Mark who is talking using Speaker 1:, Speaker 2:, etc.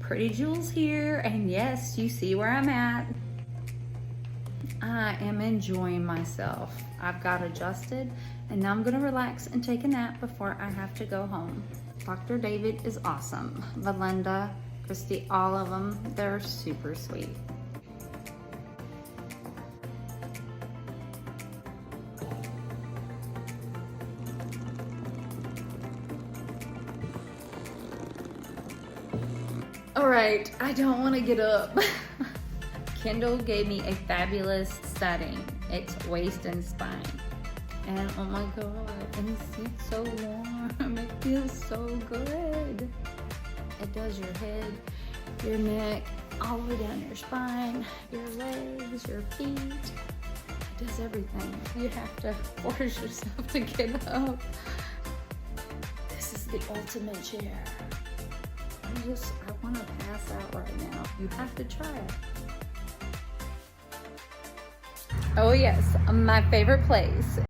Speaker 1: PrettyJuls here, and yes, you see where I'm at. I am enjoying myself. I've got adjusted, and now I'm gonna relax and take a nap before I have to go home. Dr. David is awesome. Belinda, Christy, all of them, they're super sweet. All right, I don't want to get up. Kendall gave me a fabulous setting. It's waist and spine. And oh my God, it's so warm. It feels so good. It does your head, your neck, all the way down your spine, your legs, your feet. It does everything. You have to force yourself to get up. This is the ultimate chair. I want to pass out right now. You have to try it. Oh yes, my favorite place.